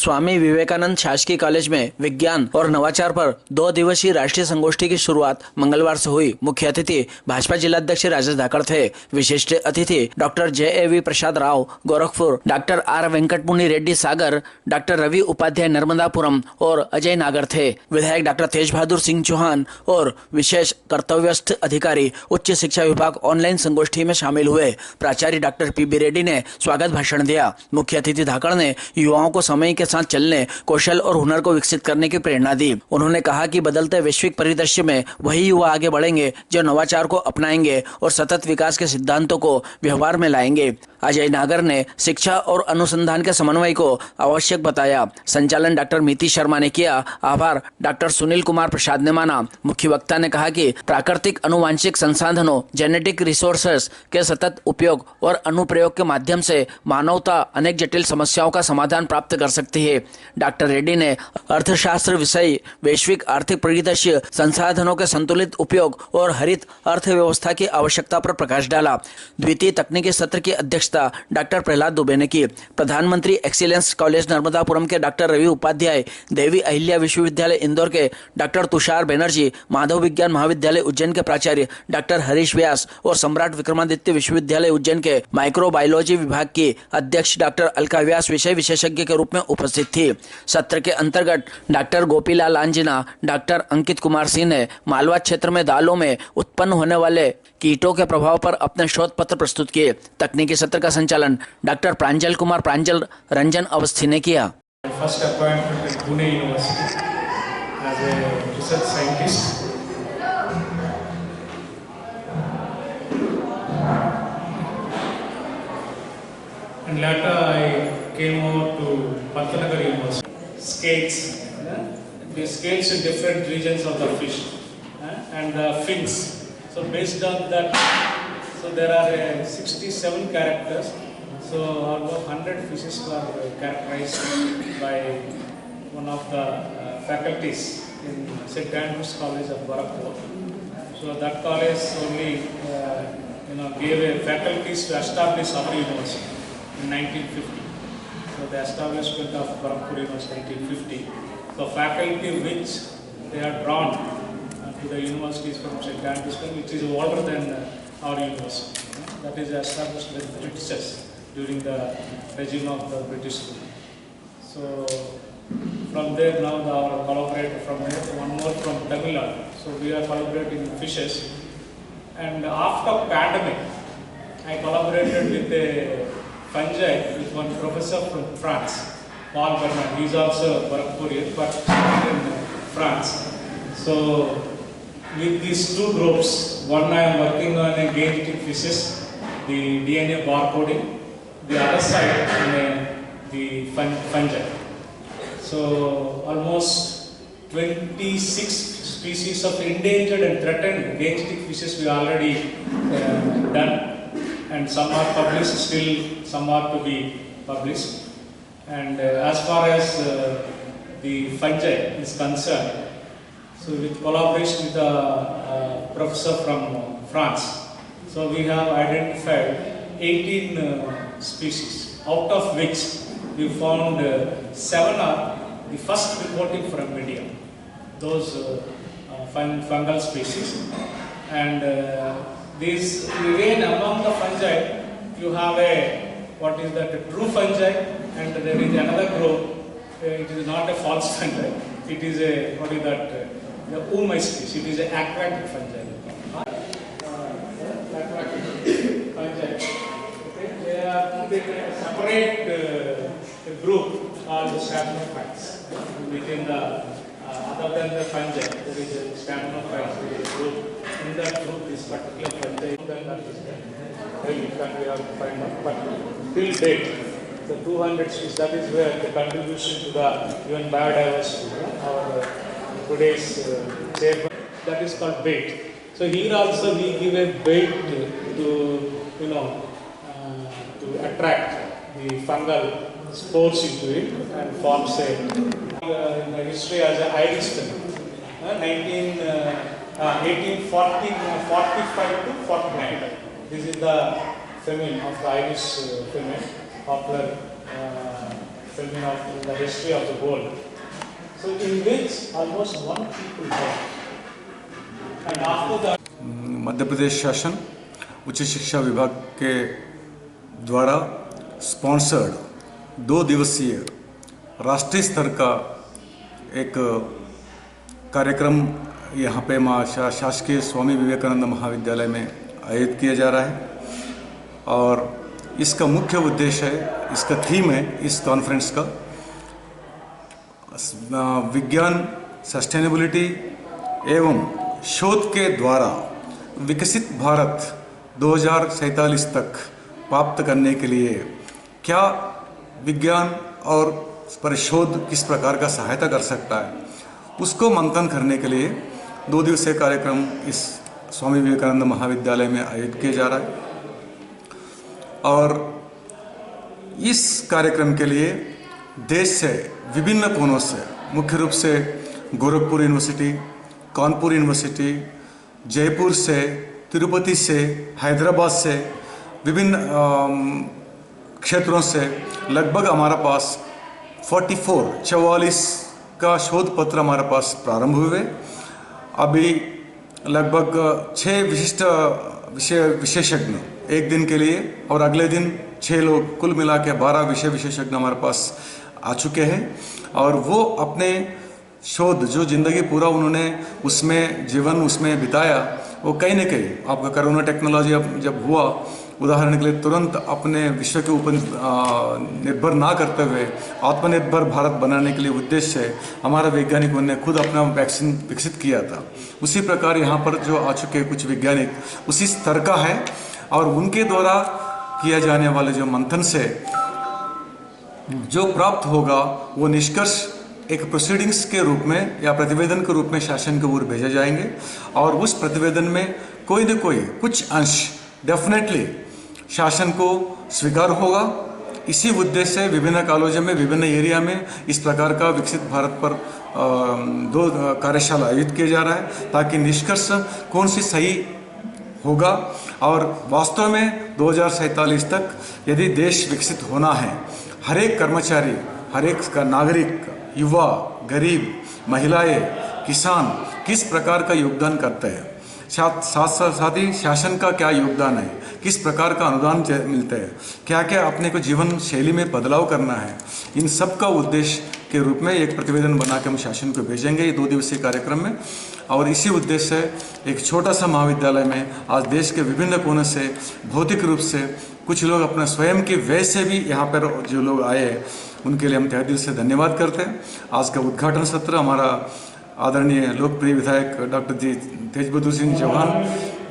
स्वामी विवेकानंद शासकीय कॉलेज में विज्ञान और नवाचार पर 2 दिवसीय राष्ट्रीय संगोष्ठी की शुरुआत मंगलवार से हुई। मुख्य अतिथि भाजपा जिलाध्यक्ष राजेश धाकड़ थे। विशिष्ट अतिथि doctor JAV Prasad Rao Gorakhpur, doctor R वेंकटमुनि Reddy सागर, डॉक्टर रवि उपाध्याय नर्मदापुरम और अजय नागर थे। विधायक डॉक्टर तेज बहादुर सिंह चौहान और विशेष कर्तव्यस्थ अधिकारी उच्च शिक्षा विभाग ऑनलाइन संगोष्ठी में शामिल हुए। प्राचार्य डॉक्टर PB रेड्डी ने स्वागत भाषण दिया। मुख्य अतिथि धाकड़ ने युवाओं को समय के साथ चलने, कौशल और हुनर को विकसित करने की प्रेरणा दी। उन्होंने कहा कि बदलते वैश्विक परिदृश्य में वही युवा आगे बढ़ेंगे जो नवाचार को अपनाएंगे और सतत विकास के सिद्धांतों को व्यवहार में लाएंगे। अजय नागर ने शिक्षा और अनुसंधान के समन्वय को आवश्यक बताया। संचालन डॉक्टर मीति शर्मा ने किया। आभार डॉक्टर सुनील कुमार प्रसाद ने माना। मुख्य वक्ता ने कहा कि प्राकृतिक अनुवांशिक संसाधनों जेनेटिक रिसोर्सेस के सतत उपयोग और अनुप्रयोग के माध्यम से मानवता अनेक जटिल समस्याओं का समाधान प्राप्त कर सकती है। डॉक्टर रेड्डी ने अर्थशास्त्र विषय, वैश्विक आर्थिक परिदृश्य, संसाधनों के संतुलित उपयोग और हरित अर्थव्यवस्था की आवश्यकता पर प्रकाश डाला। द्वितीय तकनीकी सत्र की अध्यक्षता डॉक्टर प्रहलाद दुबे ने की। प्रधानमंत्री एक्सीलेंस कॉलेज नर्मदापुरम के डॉक्टर रवि उपाध्याय, देवी अहिल्या विश्वविद्यालय इंदौर के डॉक्टर तुषार बनर्जी, माधव विज्ञान महाविद्यालय उज्जैन के प्राचार्य डॉक्टर हरीश व्यास और सम्राट विक्रमादित्य विश्वविद्यालय उज्जैन के माइक्रोबायोलॉजी विभाग की अध्यक्ष डॉक्टर अलका व्यास विषय विशेषज्ञ के रूप में उपस्थित थी। सत्र के अंतर्गत डॉक्टर गोपीलाल आंजना, डॉक्टर अंकित कुमार सिंह ने मालवा क्षेत्र में दालों में उत्पन्न होने वाले कीटों के प्रभाव पर अपने शोध पत्र प्रस्तुत किए। तकनीकी सत्र का संचालन डॉक्टर प्रांजल कुमार प्रांजल रंजन अवस्थी ने किया। First appointment in Pune University as a research scientist. And later I came over to Pantnagar University. Scales, the scales in different regions of the fish and the fins. So based on that, so there are 67 characters. So almost 100 fishes were characterized by one of the faculties in St. Andrews College of Gorakhpur. So that college only gave a faculties to establish our university in 1950. So the establishment of Gorakhpur University in 1950. So faculty which they are drawn to the universities from St. Andrews College, which is older than our university. That is established by the Britishers during the regime of the British rule. So from there now our collaborator from here, one more from Tamil Nadu. So we are collaborating in fishes. And after pandemic, I collaborated with a fungi with one professor from France, Paul Bernard. He is also Gorakhpurian, but in France. So with these two groups, one I am working on a gene fishes, the DNA barcoding, the other side the fungi. So almost 26 species of endangered and threatened gene fishes we already done, and some are published still, some are to be published. And as far as the fungi is concerned, so with collaboration with a professor from France, so we have identified 18 species, out of which we found 7 are the first reporting from India, those fungal species. And these again among the fungi, you have what is that, a true fungi, and there is another group, it is not a false fungi, it is a, what is that, the Umai species, it is an aquatic fungi. They are a separate group called the Staminophytes. Within the, other than the fungi, there is a Staminophytes group. In that group, this particular fungi, then that is there. We have to find out. But till date, the 200 species, that is where the contribution to the UN biodiversity, our today's chairman, that is called bait. So here also we give a bait to to attract the fungal spores into it and forms a in the history as an Iriston, 1845 to 49. This is the female of the Irish female, popular filming of the history of the world. So in which almost 1 people died. And after that, Madhya Pradesh शासन उच्च शिक्षा विभाग के द्वारा sponsored 2 दिवसीय राष्ट्रीय स्तर का एक कार्यक्रम यहाँ पे शासकीय स्वामी विवेकानंद महाविद्यालय में आयोजित किया जा रहा है। और इसका मुख्य उद्देश्य है, इसका थीम है इस कॉन्फ्रेंस का विज्ञान, सस्टेनेबिलिटी एवं शोध के द्वारा विकसित भारत 2047 तक प्राप्त करने के लिए क्या विज्ञान और पर शोध किस प्रकार का सहायता कर सकता है, उसको मंथन करने के लिए 2 दिवसीय कार्यक्रम इस स्वामी विवेकानंद महाविद्यालय में आयोजित किया जा रहा है। और इस कार्यक्रम के लिए देश से विभिन्न कोनों से, मुख्य रूप से गोरखपुर यूनिवर्सिटी, कानपुर यूनिवर्सिटी, जयपुर से, तिरुपति से, हैदराबाद से, विभिन्न क्षेत्रों से लगभग हमारा पास 44 का शोध पत्र हमारे पास प्रारंभ हुए। अभी लगभग 6 विशिष्ट विशेषज्ञ एक दिन के लिए और अगले दिन 6 लोग, कुल मिला के 12 विशेषज्ञ हमारे पास आ चुके हैं। और वो अपने शोध जो जिंदगी पूरा उन्होंने उसमें जीवन उसमें बिताया, वो कहीं ना कहीं आपका कोरोना टेक्नोलॉजी जब हुआ, उदाहरण के लिए तुरंत अपने विश्व के ऊपर निर्भर ना करते हुए आत्मनिर्भर भारत बनाने के लिए उद्देश्य है हमारा वैज्ञानिकों ने खुद अपना वैक्सीन विकसित किया था। उसी प्रकार यहाँ पर जो आ चुके कुछ वैज्ञानिक उसी स्तर का है और उनके द्वारा किया जाने वाले जो मंथन से जो प्राप्त होगा वो निष्कर्ष एक प्रोसीडिंग्स के रूप में या प्रतिवेदन के रूप में शासन के ओर भेजे जाएंगे। और उस प्रतिवेदन में कोई न कोई कुछ अंश डेफिनेटली शासन को स्वीकार होगा। इसी उद्देश्य से विभिन्न कॉलेजों में, विभिन्न एरिया में इस प्रकार का विकसित भारत पर 2 कार्यशाला आयोजित किया जा रहा है, ताकि निष्कर्ष कौन सी सही होगा और वास्तव में 2047 तक यदि देश विकसित होना है, हर एक कर्मचारी, हर एक का नागरिक, युवा, गरीब, महिलाएं, किसान किस प्रकार का योगदान करते हैं, साथ ही शासन का क्या योगदान है, किस प्रकार का अनुदान मिलता है, क्या क्या अपने को जीवन शैली में बदलाव करना है, इन सब का उद्देश्य के रूप में एक प्रतिवेदन बना के हम शासन को भेजेंगे ये 2 दिवसीय कार्यक्रम में। और इसी उद्देश्य से एक छोटा सा महाविद्यालय में आज देश के विभिन्न कोने से भौतिक रूप से कुछ लोग अपना स्वयं के व्यय से भी यहाँ पर जो लोग आए उनके लिए हम तहे दिल से धन्यवाद करते हैं। आज का उद्घाटन सत्र हमारा आदरणीय लोकप्रिय विधायक डॉक्टर जी तेज बहादुर सिंह चौहान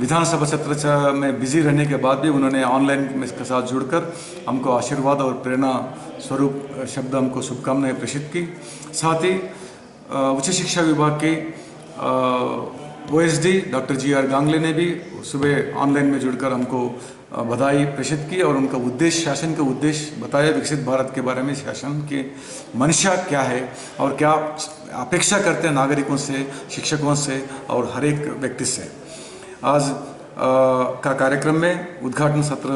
विधानसभा सत्र में बिजी रहने के बाद भी उन्होंने ऑनलाइन इसके साथ जुड़कर हमको आशीर्वाद और प्रेरणा स्वरूप शब्द हमको शुभकामनाएं प्रेषित की। साथ ही उच्च शिक्षा विभाग के OSD डॉक्टर GR गांगले ने भी सुबह ऑनलाइन में जुड़कर हमको बधाई प्रेषित की और उनका उद्देश्य, शासन का उद्देश्य बताया, विकसित भारत के बारे में शासन की मंशा क्या है और क्या अपेक्षा करते हैं नागरिकों से, शिक्षकों से और हर एक व्यक्ति से। आज का कार्यक्रम में उद्घाटन सत्र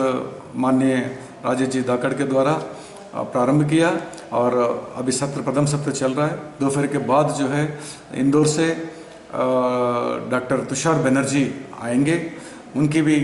माननीय राजेश जी धाकड़ के द्वारा प्रारंभ किया और अभी प्रथम सत्र चल रहा है। दोपहर के बाद जो है इंदौर से डॉक्टर तुषार बनर्जी आएंगे, उनकी भी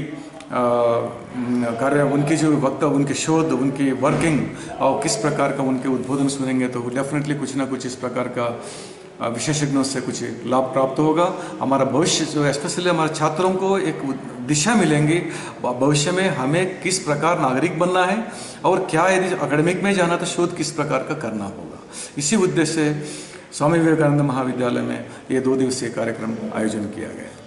उनकी जो वक्त, उनके शोध, उनकी वर्किंग और किस प्रकार का उनके उद्बोधन सुनेंगे तो डेफिनेटली कुछ ना कुछ इस प्रकार का विशेषज्ञों से कुछ लाभ प्राप्त होगा। हमारा भविष्य जो स्पेशली हमारे छात्रों को एक दिशा मिलेंगी, भविष्य में हमें किस प्रकार नागरिक बनना है और क्या यदि एकेडमिक में जाना तो शोध किस प्रकार का करना होगा। इसी उद्देश्य से स्वामी विवेकानंद महाविद्यालय में ये 2 दिवसीय कार्यक्रम आयोजन किया गया।